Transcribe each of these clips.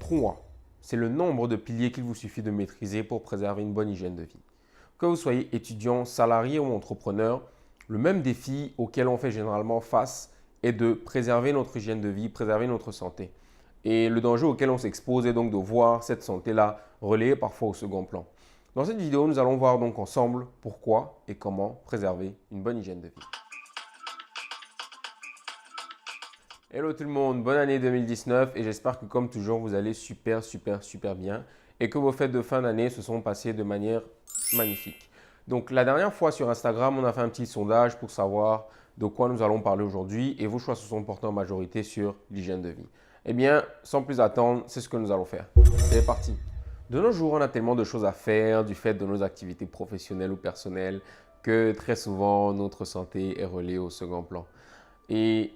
3, c'est le nombre de piliers qu'il vous suffit de maîtriser pour préserver une bonne hygiène de vie. Que vous soyez étudiant, salarié ou entrepreneur, le même défi auquel on fait généralement face est de préserver notre hygiène de vie, préserver notre santé. Et le danger auquel on s'expose est donc de voir cette santé-là relayée parfois au second plan. Dans cette vidéo, nous allons voir donc ensemble pourquoi et comment préserver une bonne hygiène de vie. Hello tout le monde, bonne année 2019 et j'espère que comme toujours vous allez super bien et que vos fêtes de fin d'année se sont passées de manière magnifique. Donc la dernière fois sur Instagram, on a fait un petit sondage pour savoir de quoi nous allons parler aujourd'hui et vos choix se sont portés en majorité sur l'hygiène de vie. Eh bien, sans plus attendre, c'est ce que nous allons faire. C'est parti. De nos jours, on a tellement de choses à faire du fait de nos activités professionnelles ou personnelles que très souvent notre santé est relayée au second plan. Et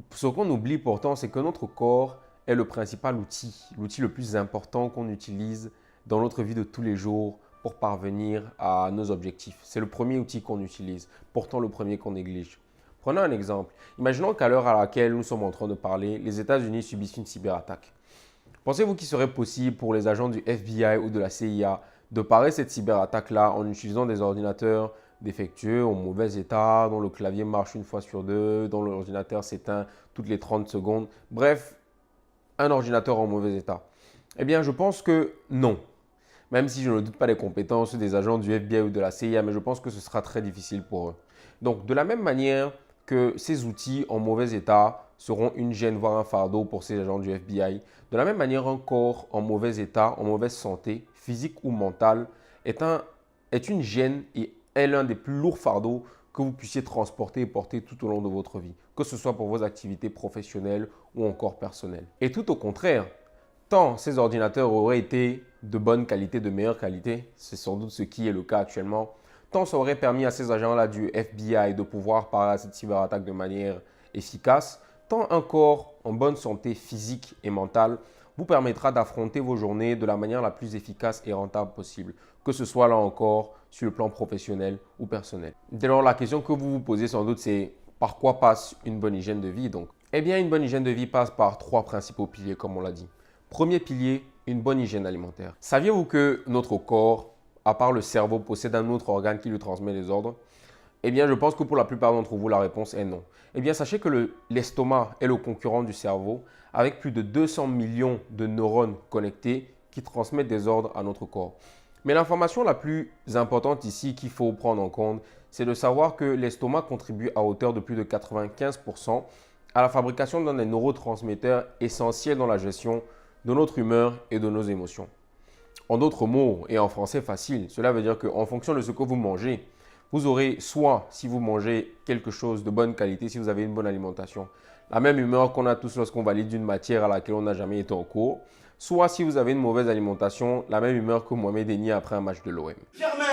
ce qu'on oublie pourtant, c'est que notre corps est le principal outil, l'outil le plus important qu'on utilise dans notre vie de tous les jours pour parvenir à nos objectifs. C'est le premier outil qu'on utilise, pourtant le premier qu'on néglige. Prenons un exemple. Imaginons qu'à l'heure à laquelle nous sommes en train de parler, les États-Unis subissent une cyberattaque. Pensez-vous qu'il serait possible pour les agents du FBI ou de la CIA de parer cette cyberattaque-là en utilisant des ordinateurs défectueux, en mauvais état, dont le clavier marche une fois sur deux, dont l'ordinateur s'éteint toutes les 30 secondes. Bref, un ordinateur en mauvais état. Eh bien, je pense que non. Même si je ne doute pas des compétences des agents du FBI ou de la CIA, mais je pense que ce sera très difficile pour eux. Donc, de la même manière que ces outils en mauvais état seront une gêne, voire un fardeau pour ces agents du FBI, de la même manière, un corps en mauvais état, en mauvaise santé, physique ou mentale, est une gêne et est l'un des plus lourds fardeaux que vous puissiez transporter et porter tout au long de votre vie, que ce soit pour vos activités professionnelles ou encore personnelles. Et tout au contraire, tant ces ordinateurs auraient été de bonne qualité, de meilleure qualité, c'est sans doute ce qui est le cas actuellement, tant ça aurait permis à ces agents-là du FBI de pouvoir parer à cette cyberattaque de manière efficace, tant un corps en bonne santé physique et mentale vous permettra d'affronter vos journées de la manière la plus efficace et rentable possible, que ce soit là encore sur le plan professionnel ou personnel. Dès lors, la question que vous vous posez sans doute, c'est par quoi passe une bonne hygiène de vie donc? Eh bien, une bonne hygiène de vie passe par 3 principaux piliers, comme on l'a dit. Premier pilier, une bonne hygiène alimentaire. Saviez-vous que notre corps, à part le cerveau, possède un autre organe qui lui transmet les ordres? Eh bien, je pense que pour la plupart d'entre vous, la réponse est non. Eh bien, sachez que l'estomac est le concurrent du cerveau avec plus de 200 millions de neurones connectés qui transmettent des ordres à notre corps. Mais l'information la plus importante ici qu'il faut prendre en compte, c'est de savoir que l'estomac contribue à hauteur de plus de 95% à la fabrication d'un des neurotransmetteurs essentiels dans la gestion de notre humeur et de nos émotions. En d'autres mots, et en français facile, cela veut dire qu'en fonction de ce que vous mangez, vous aurez soit, si vous mangez quelque chose de bonne qualité, si vous avez une bonne alimentation, la même humeur qu'on a tous lorsqu'on valide d'une matière à laquelle on n'a jamais été en cours, soit si vous avez une mauvaise alimentation, la même humeur que Mohamed Eni après un match de l'OM. Germain,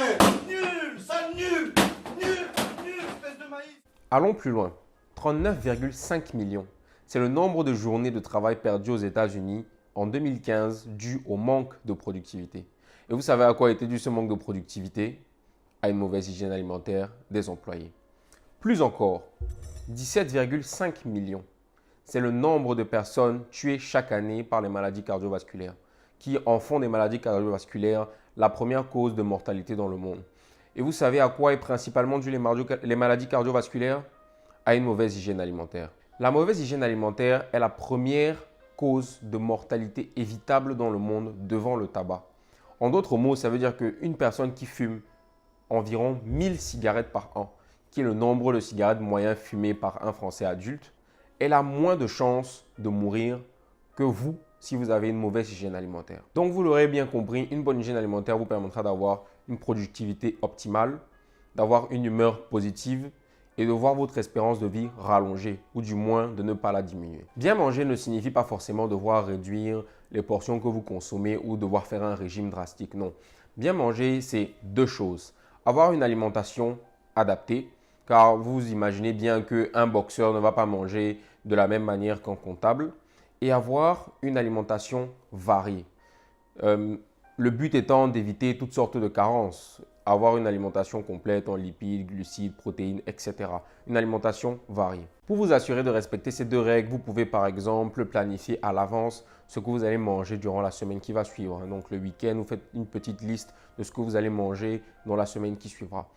nul, sale nul, espèce de maïs. Allons plus loin. 39,5 millions. C'est le nombre de journées de travail perdues aux États-Unis en 2015 dû au manque de productivité. Et vous savez à quoi était dû ce manque de productivité? À une mauvaise hygiène alimentaire des employés. Plus encore, 17,5 millions. C'est le nombre de personnes tuées chaque année par les maladies cardiovasculaires, qui en font des maladies cardiovasculaires la première cause de mortalité dans le monde. Et vous savez à quoi est principalement dû les maladies cardiovasculaires? À une mauvaise hygiène alimentaire. La mauvaise hygiène alimentaire est la première cause de mortalité évitable dans le monde devant le tabac. En d'autres mots, ça veut dire qu'une personne qui fume environ 1000 cigarettes par an, qui est le nombre de cigarettes moyens fumés par un Français adulte, elle a moins de chances de mourir que vous si vous avez une mauvaise hygiène alimentaire. Donc vous l'aurez bien compris, une bonne hygiène alimentaire vous permettra d'avoir une productivité optimale, d'avoir une humeur positive et de voir votre espérance de vie rallongée ou du moins de ne pas la diminuer. Bien manger ne signifie pas forcément devoir réduire les portions que vous consommez ou devoir faire un régime drastique, non. Bien manger, c'est 2 choses. Avoir une alimentation adaptée, car vous imaginez bien qu'un boxeur ne va pas manger de la même manière qu'un comptable, et avoir une alimentation variée. Le but étant d'éviter toutes sortes de carences. avoir une alimentation complète en lipides, glucides, protéines, etc. Une alimentation variée. Pour vous assurer de respecter ces 2 règles, vous pouvez par exemple planifier à l'avance ce que vous allez manger durant la semaine qui va suivre. Donc le week-end, vous faites une petite liste de ce que vous allez manger dans la semaine qui suivra.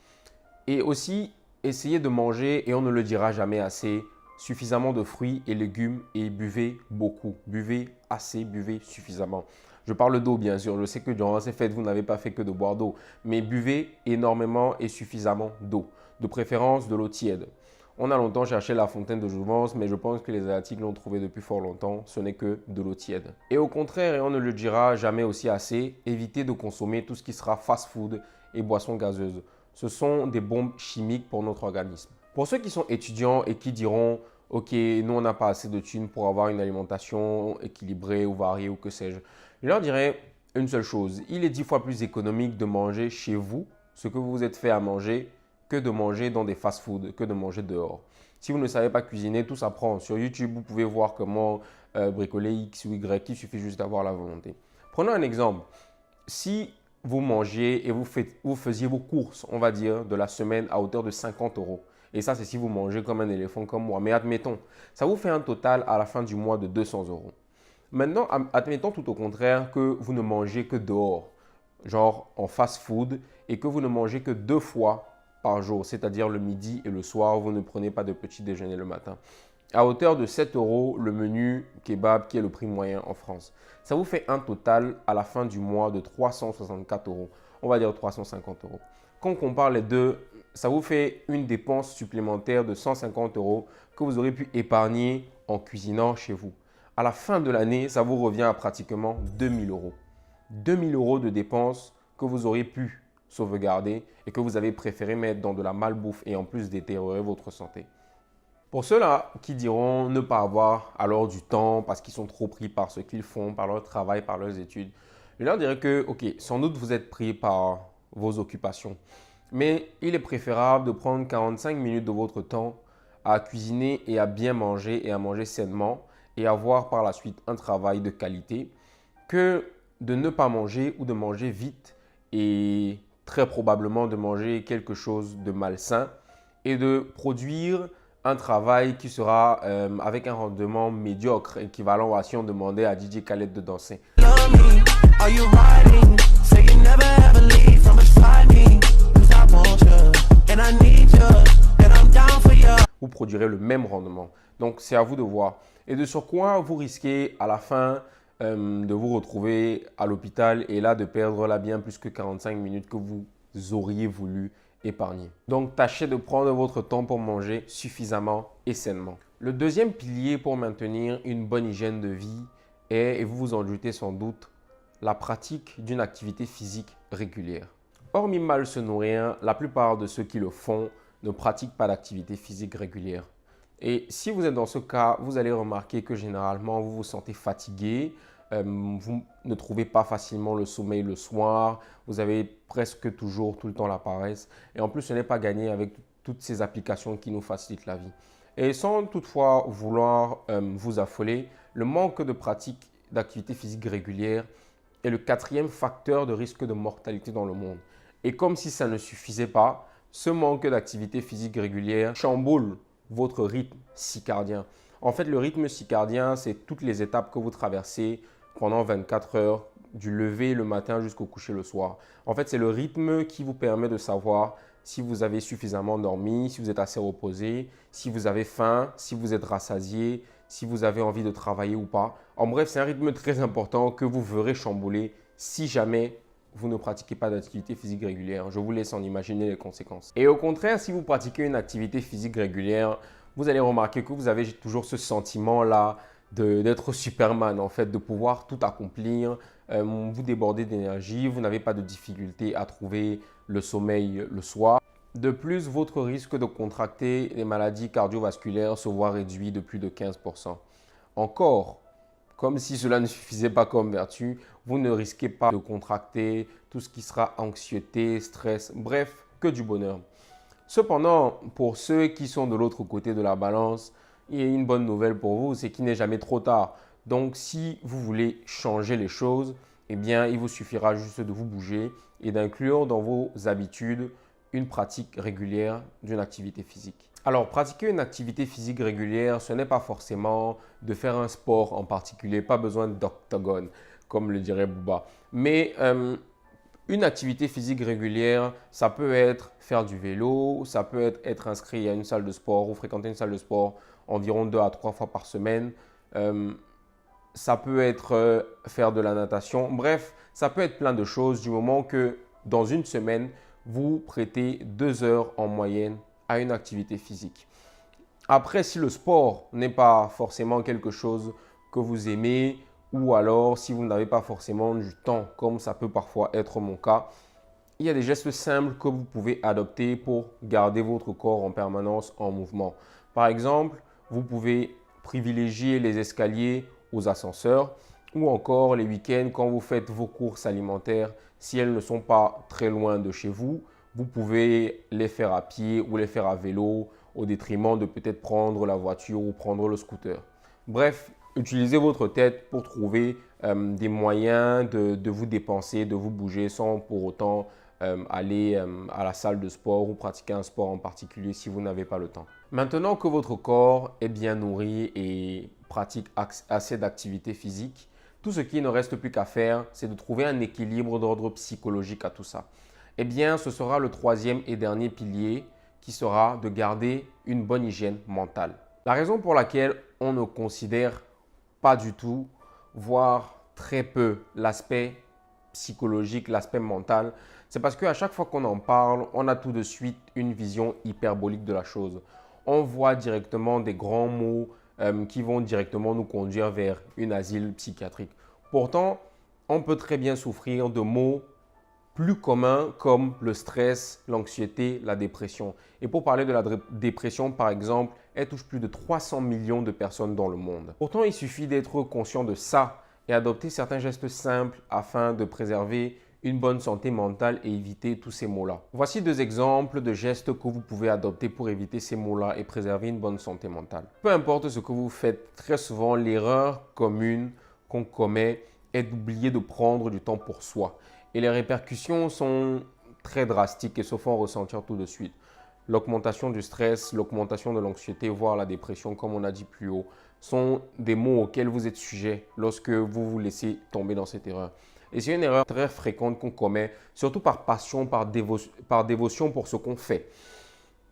Et aussi, essayez de manger, et on ne le dira jamais assez, suffisamment de fruits et légumes et buvez beaucoup. Buvez assez, buvez suffisamment. Je parle d'eau bien sûr, je sais que durant ces fêtes, vous n'avez pas fait que de boire d'eau, mais buvez énormément et suffisamment d'eau, de préférence de l'eau tiède. On a longtemps cherché la fontaine de jouvence, mais je pense que les Asiatiques l'ont trouvé depuis fort longtemps, ce n'est que de l'eau tiède. Et au contraire, et on ne le dira jamais aussi assez, évitez de consommer tout ce qui sera fast-food et boissons gazeuses. Ce sont des bombes chimiques pour notre organisme. Pour ceux qui sont étudiants et qui diront « Ok, nous on n'a pas assez de thunes pour avoir une alimentation équilibrée ou variée ou que sais-je », je leur dirais une seule chose. Il est 10 fois plus économique de manger chez vous ce que vous vous êtes fait à manger que de manger dans des fast-foods, que de manger dehors. Si vous ne savez pas cuisiner, tout s'apprend. Sur YouTube, vous pouvez voir comment bricoler X ou Y, il suffit juste d'avoir la volonté. Prenons un exemple. Si vous mangez et vous faisiez vos courses, on va dire, de la semaine à hauteur de 50 €. Et ça, c'est si vous mangez comme un éléphant comme moi. Mais admettons, ça vous fait un total à la fin du mois de 200 €. Maintenant, admettons tout au contraire que vous ne mangez que dehors, genre en fast-food, et que vous ne mangez que 2 fois par jour, c'est-à-dire le midi et le soir, vous ne prenez pas de petit déjeuner le matin. À hauteur de 7 € le menu kebab qui est le prix moyen en France. Ça vous fait un total à la fin du mois de 364 €. On va dire 350 €. Quand on compare les deux, ça vous fait une dépense supplémentaire de 150 € que vous aurez pu épargner en cuisinant chez vous. À la fin de l'année, ça vous revient à pratiquement 2000 €. 2000 € de dépenses que vous auriez pu sauvegarder et que vous avez préféré mettre dans de la malbouffe et en plus détériorer votre santé. Pour ceux-là qui diront ne pas avoir alors du temps parce qu'ils sont trop pris par ce qu'ils font, par leur travail, par leurs études, je leur dirais que, ok, sans doute vous êtes pris par vos occupations, mais il est préférable de prendre 45 minutes de votre temps à cuisiner et à bien manger et à manger sainement et avoir par la suite un travail de qualité que de ne pas manger ou de manger vite et très probablement de manger quelque chose de malsain et de produire un travail qui sera avec un rendement médiocre, équivalent à si on demandait à DJ Khaled de danser. Vous produirez le même rendement. Donc, c'est à vous de voir. Et de sur quoi vous risquez à la fin de vous retrouver à l'hôpital et là de perdre là bien plus que 45 minutes que vous auriez voulu épargner. Donc, tâchez de prendre votre temps pour manger suffisamment et sainement. Le deuxième pilier pour maintenir une bonne hygiène de vie est, et vous vous en doutez sans doute, la pratique d'une activité physique régulière. Hormis mal se nourrir, la plupart de ceux qui le font ne pratiquent pas d'activité physique régulière. Et si vous êtes dans ce cas, vous allez remarquer que généralement, vous vous sentez fatigué, vous ne trouvez pas facilement le sommeil le soir, vous avez presque toujours tout le temps la paresse. Et en plus, ce n'est pas gagné avec toutes ces applications qui nous facilitent la vie. Et sans toutefois vouloir vous affoler, le manque de pratique d'activité physique régulière est le 4e facteur de risque de mortalité dans le monde. Et comme si ça ne suffisait pas, ce manque d'activité physique régulière chamboule votre rythme circadien. En fait, le rythme circadien, c'est toutes les étapes que vous traversez pendant 24 heures, du lever le matin jusqu'au coucher le soir. En fait, c'est le rythme qui vous permet de savoir si vous avez suffisamment dormi, si vous êtes assez reposé, si vous avez faim, si vous êtes rassasié, si vous avez envie de travailler ou pas. En bref, c'est un rythme très important que vous verrez chambouler si jamais vous ne pratiquez pas d'activité physique régulière. Je vous laisse en imaginer les conséquences. Et au contraire, si vous pratiquez une activité physique régulière, vous allez remarquer que vous avez toujours ce sentiment-là d'être Superman, en fait, de pouvoir tout accomplir. Vous débordez d'énergie, vous n'avez pas de difficulté à trouver le sommeil le soir. De plus, votre risque de contracter les maladies cardiovasculaires se voit réduit de plus de 15%. Encore, comme si cela ne suffisait pas comme vertu, vous ne risquez pas de contracter tout ce qui sera anxiété, stress, bref, que du bonheur. Cependant, pour ceux qui sont de l'autre côté de la balance, il y a une bonne nouvelle pour vous, c'est qu'il n'est jamais trop tard. Donc, si vous voulez changer les choses eh bien, il vous suffira juste de vous bouger et d'inclure dans vos habitudes une pratique régulière d'une activité physique. Alors, pratiquer une activité physique régulière, ce n'est pas forcément de faire un sport en particulier, pas besoin d'octogone, comme le dirait Booba. Mais une activité physique régulière, ça peut être faire du vélo, ça peut être inscrit à une salle de sport ou fréquenter une salle de sport environ 2 à 3 fois par semaine. Ça peut être faire de la natation. Bref, ça peut être plein de choses du moment que dans une semaine, vous prêtez 2 heures en moyenne à une activité physique. Après, si le sport n'est pas forcément quelque chose que vous aimez ou alors si vous n'avez pas forcément du temps, comme ça peut parfois être mon cas, il y a des gestes simples que vous pouvez adopter pour garder votre corps en permanence en mouvement. Par exemple, vous pouvez privilégier les escaliers aux ascenseurs ou encore les week-ends quand vous faites vos courses alimentaires, si elles ne sont pas très loin de chez vous, vous pouvez les faire à pied ou les faire à vélo au détriment de peut-être prendre la voiture ou prendre le scooter. Bref, utilisez votre tête pour trouver des moyens de vous dépenser, de vous bouger sans pour autant aller à la salle de sport ou pratiquer un sport en particulier si vous n'avez pas le temps. Maintenant que votre corps est bien nourri et pratique assez d'activité physique, tout ce qui ne reste plus qu'à faire, c'est de trouver un équilibre d'ordre psychologique à tout ça. Eh bien, ce sera le troisième et dernier pilier qui sera de garder une bonne hygiène mentale. La raison pour laquelle on ne considère pas du tout, voire très peu, l'aspect psychologique, l'aspect mental, c'est parce qu'à chaque fois qu'on en parle, on a tout de suite une vision hyperbolique de la chose. On voit directement des grands mots qui vont directement nous conduire vers une asile psychiatrique. Pourtant, on peut très bien souffrir de maux plus communs comme le stress, l'anxiété, la dépression. Et pour parler de la dépression, par exemple, elle touche plus de 300 millions de personnes dans le monde. Pourtant, il suffit d'être conscient de ça et adopter certains gestes simples afin de préserver une bonne santé mentale et éviter tous ces maux-là. Voici 2 exemples de gestes que vous pouvez adopter pour éviter ces maux-là et préserver une bonne santé mentale. Peu importe ce que vous faites, très souvent, l'erreur commune qu'on commet est d'oublier de prendre du temps pour soi. Et les répercussions sont très drastiques et se font ressentir tout de suite. L'augmentation du stress, l'augmentation de l'anxiété, voire la dépression, comme on a dit plus haut, sont des maux auxquels vous êtes sujet lorsque vous vous laissez tomber dans cette erreur. Et c'est une erreur très fréquente qu'on commet, surtout par passion, par dévotion pour ce qu'on fait.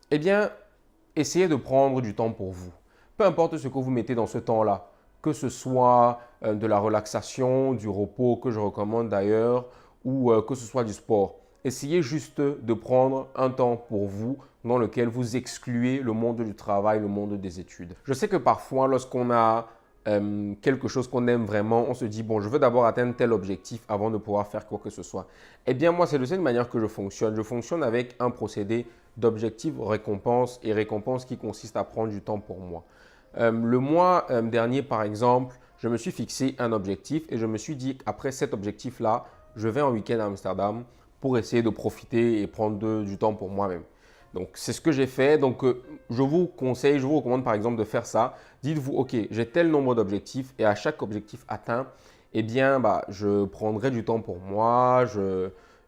Eh bien, essayez de prendre du temps pour vous. Peu importe ce que vous mettez dans ce temps-là, que ce soit de la relaxation, du repos que je recommande d'ailleurs, ou que ce soit du sport. Essayez juste de prendre un temps pour vous dans lequel vous excluez le monde du travail, le monde des études. Je sais que parfois, lorsqu'on a quelque chose qu'on aime vraiment, on se dit, bon, je veux d'abord atteindre tel objectif avant de pouvoir faire quoi que ce soit. Eh bien, moi, c'est de cette manière que je fonctionne. Je fonctionne avec un procédé d'objectif, récompense et récompense qui consiste à prendre du temps pour moi. Le mois dernier, par exemple, je me suis fixé un objectif et je me suis dit, après cet objectif-là, je vais en week-end à Amsterdam pour essayer de profiter et prendre du temps pour moi-même. Donc, c'est ce que j'ai fait. Donc, je vous conseille, je vous recommande par exemple de faire ça. Dites-vous, OK, j'ai tel nombre d'objectifs et à chaque objectif atteint, eh bien, je prendrai du temps pour moi,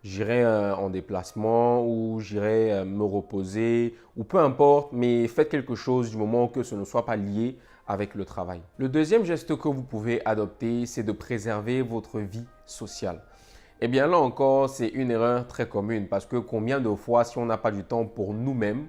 j'irai en déplacement ou j'irai me reposer ou peu importe, mais faites quelque chose du moment que ce ne soit pas lié avec le travail. Le deuxième geste que vous pouvez adopter, c'est de préserver votre vie sociale. Eh bien là encore, c'est une erreur très commune parce que combien de fois, si on n'a pas du temps pour nous-mêmes,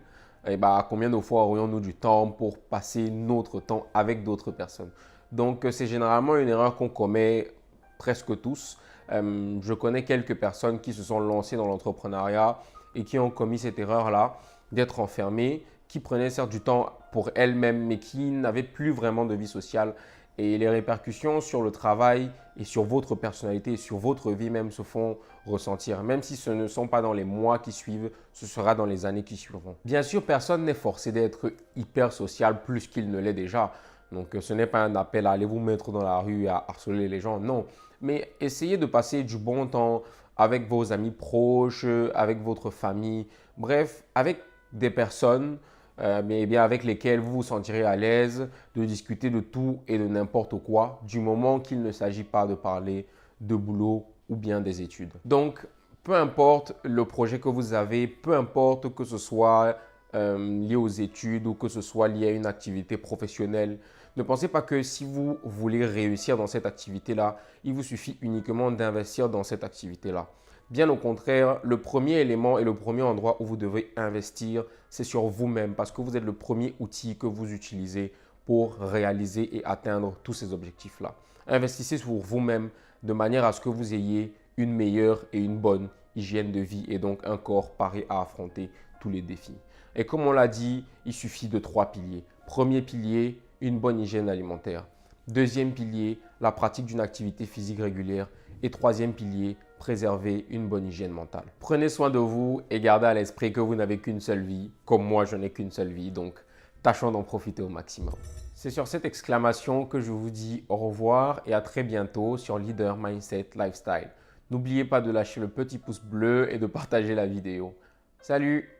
combien de fois aurions-nous du temps pour passer notre temps avec d'autres personnes? Donc, c'est généralement une erreur qu'on commet presque tous. Je connais quelques personnes qui se sont lancées dans l'entrepreneuriat et qui ont commis cette erreur-là d'être enfermées, qui prenaient certes du temps pour elles-mêmes, mais qui n'avaient plus vraiment de vie sociale. Et les répercussions sur le travail et sur votre personnalité et sur votre vie même se font ressentir. Même si ce ne sont pas dans les mois qui suivent, ce sera dans les années qui suivront. Bien sûr, personne n'est forcé d'être hyper social plus qu'il ne l'est déjà. Donc, ce n'est pas un appel à aller vous mettre dans la rue et à harceler les gens, non. Mais essayez de passer du bon temps avec vos amis proches, avec votre famille, bref, avec des personnes mais bien avec lesquels vous vous sentirez à l'aise de discuter de tout et de n'importe quoi, du moment qu'il ne s'agit pas de parler de boulot ou bien des études. Donc, peu importe le projet que vous avez, peu importe que ce soit lié aux études ou que ce soit lié à une activité professionnelle, ne pensez pas que si vous voulez réussir dans cette activité-là, il vous suffit uniquement d'investir dans cette activité-là. Bien au contraire, le premier élément et le premier endroit où vous devez investir, c'est sur vous-même parce que vous êtes le premier outil que vous utilisez pour réaliser et atteindre tous ces objectifs-là. Investissez sur vous-même de manière à ce que vous ayez une meilleure et une bonne hygiène de vie et donc un corps paré à affronter tous les défis. Et comme on l'a dit, il suffit de 3 piliers. Premier pilier, une bonne hygiène alimentaire. Deuxième pilier, la pratique d'une activité physique régulière. Et troisième pilier, préserver une bonne hygiène mentale. Prenez soin de vous et gardez à l'esprit que vous n'avez qu'une seule vie, comme moi je n'ai qu'une seule vie, donc tâchons d'en profiter au maximum. C'est sur cette exclamation que je vous dis au revoir et à très bientôt sur Leader Mindset Lifestyle. N'oubliez pas de lâcher le petit pouce bleu et de partager la vidéo. Salut!